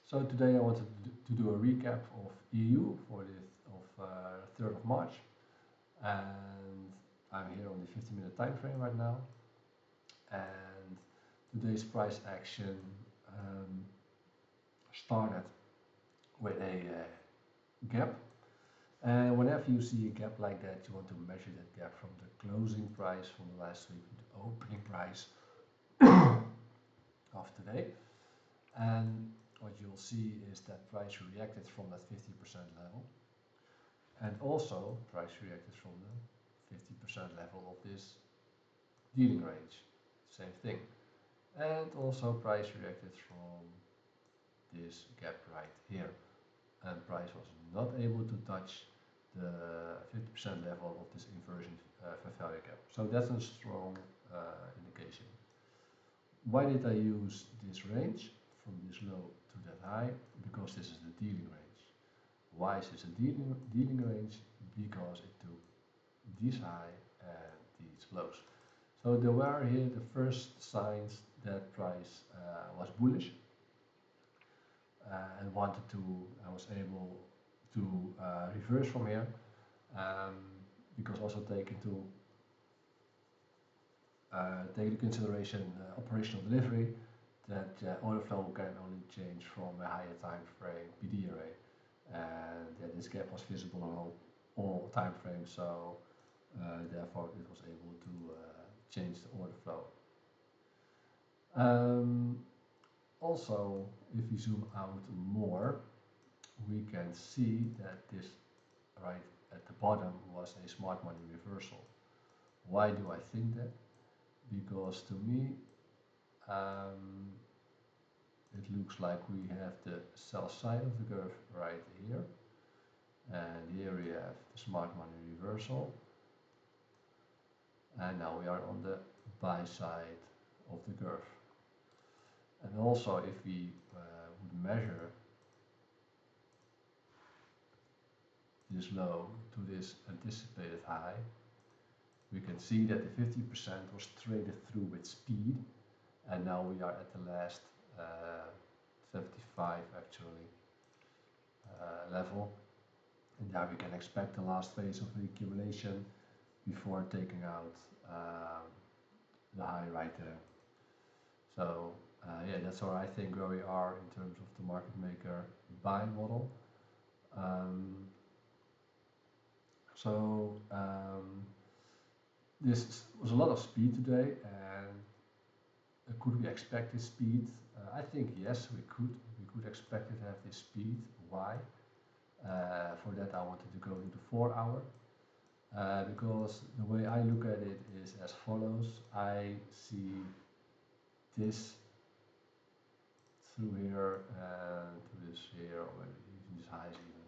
So today I wanted to do a recap of EU for the 3rd of March, and I'm here on the 15-minute time frame right now. And today's price action started with a gap, and whenever you see a gap like that, you want to measure that gap from the closing price from the last week to the opening price of today. And what you'll see is that price reacted from that 50% level, and also price reacted from the 50% level of this dealing range, same thing, and also price reacted from this gap right here, and price was not able to touch the 50% level of this inversion fair value gap. So that's a strong indication. Why did I use this range from this low to that high? Because this is the dealing range. Why is this a dealing range? Because it took this high and these lows. So there were here the first signs that price was bullish and I was able to reverse from here, because also take into consideration operational delivery, that order flow can only change from a higher time frame PD array, and this gap was visible on all time frames, so therefore it was able to change the order flow. Also, if we zoom out more, we can see that this right at the bottom was a smart money reversal. Why do I think that? Because to me it looks like we have the sell side of the curve right here, and here we have the smart money reversal, and now we are on the buy side of the curve. And also, if we would measure this low to this anticipated high, we can see that the 50% was traded through with speed, and now we are at the last 75 actually level, and there we can expect the last phase of the accumulation before taking out the high right there. So yeah, that's where I think where we are in terms of the market maker buy model. This was a lot of speed today, and could we expect this speed? I think yes, we could expect it to have this speed. Why? For that I wanted to go into 4 hour, because the way I look at it is as follows. I see this through here and to this here, or maybe even these highs even.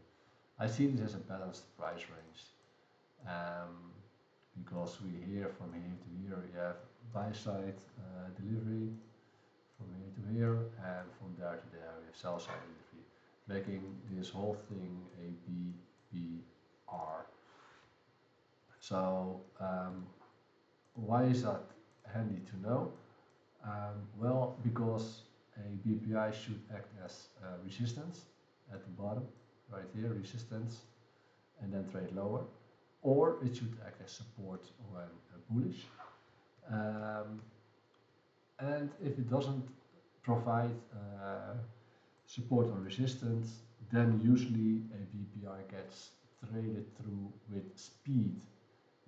I see this as a balanced price range, because we here from here to here we have buy side delivery, from here to here, and from there to there we have sell side delivery, making this whole thing a BPR. So why is that handy to know? Well, because a BPI should act as resistance at the bottom, right here, resistance, and then trade lower, or it should act as support when bullish. And if it doesn't provide support or resistance, then usually a BPI gets traded through with speed.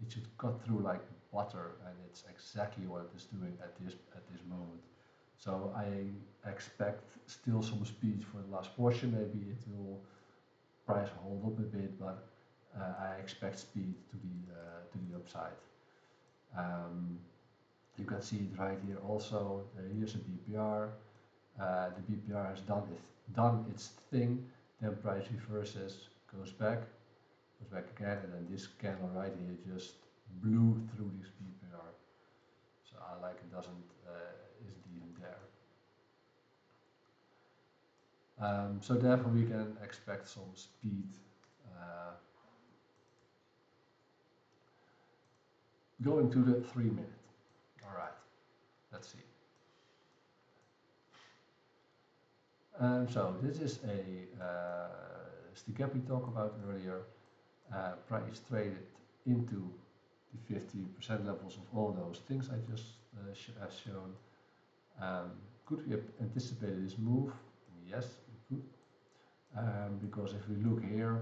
It should cut through like butter, and it's exactly what it is doing at this moment. So I expect still some speed for the last portion. Maybe it will price hold up a bit, but I expect speed to the upside. You can see it right here also. Here's a BPR. The BPR has done its thing. Then price reverses, goes back again, and then this candle right here just blew through this BPR. So I like it isn't even there. So therefore we can expect some speed. Going to the 3 minute. All right, let's see. So this is is the gap we talked about earlier. Price traded into the 50% levels of all those things I just have shown. Could we have anticipated this move? Yes, we could. Because if we look here,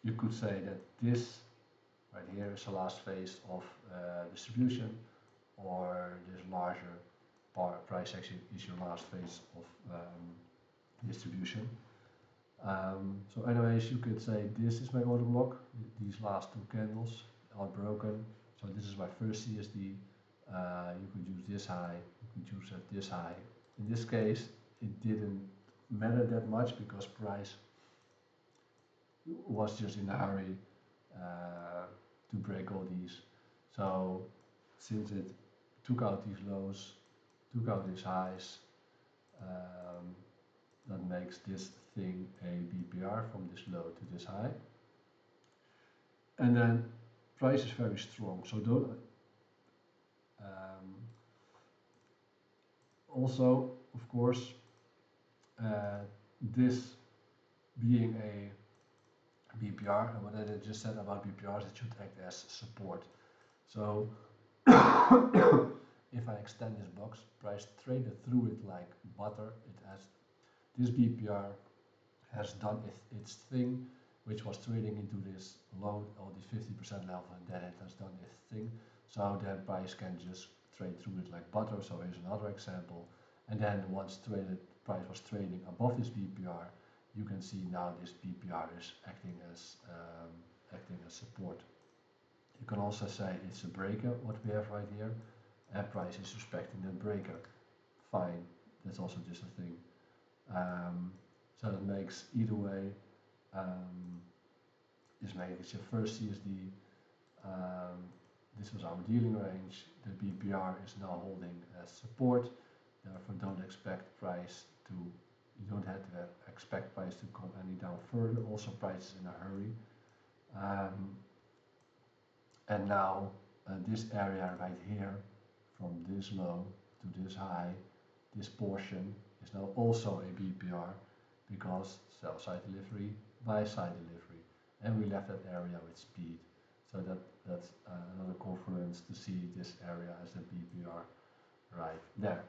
you could say that this right here is the last phase of distribution, or this larger price action is your last phase of distribution. So anyways, you could say this is my order block. These last two candles are broken. So this is my first CSD. You could use this high, you could use this high. In this case, it didn't matter that much because price was just in a hurry to break all these. So since it took out these lows, took out these highs, that makes this thing a BPR from this low to this high. And then price is very strong, so don't also, of course, this being a BPR, and what I just said about BPRs, it should act as support. So if I extend this box, price traded through it like butter. It has this BPR has done its thing, which was trading into this low or this 50% level, and then it has done its thing. So then price can just trade through it like butter. So here's another example. And then once price was trading above this BPR, you can see now this BPR is acting as support. You can also say it's a breaker, what we have right here, and price is respecting that breaker. Fine, that's also just a thing. So that makes either way, this makes your first CSD. This was our dealing range. The BPR is now holding as support. Therefore, don't expect price to. You don't have to expect price to come any down further. Also, price is in a hurry. And now this area right here, from this low to this high, this portion is now also a BPR because sell side delivery, buy side delivery, and we left that area with speed. So that's another confluence to see this area as a BPR right there.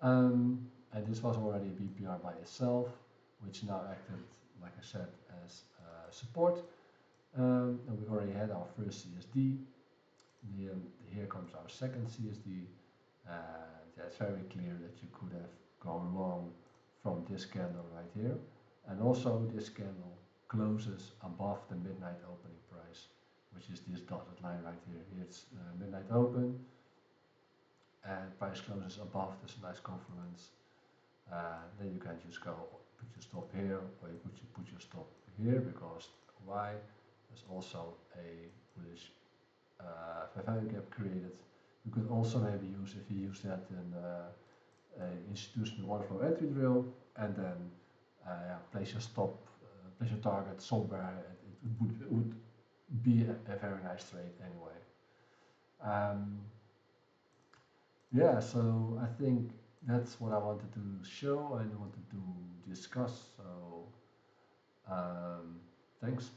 And this was already a BPR by itself, which now acted, like I said, as support. And we already had our first CSD. Here comes our second CSD. Yeah, it's very clear that you could have gone long from this candle right here. And also this candle closes above the midnight opening price, which is this dotted line right here. It's midnight open, and price closes above this nice confluence. Then you can just go put your stop here, or you put your stop here, because why? There's also a bullish fair value gap created. You could also maybe use, if you use that in an institutional order flow entry drill, and then place your stop, place your target somewhere. It would be a very nice trade anyway. Yeah, so I think that's what I wanted to show and wanted to discuss. So thanks.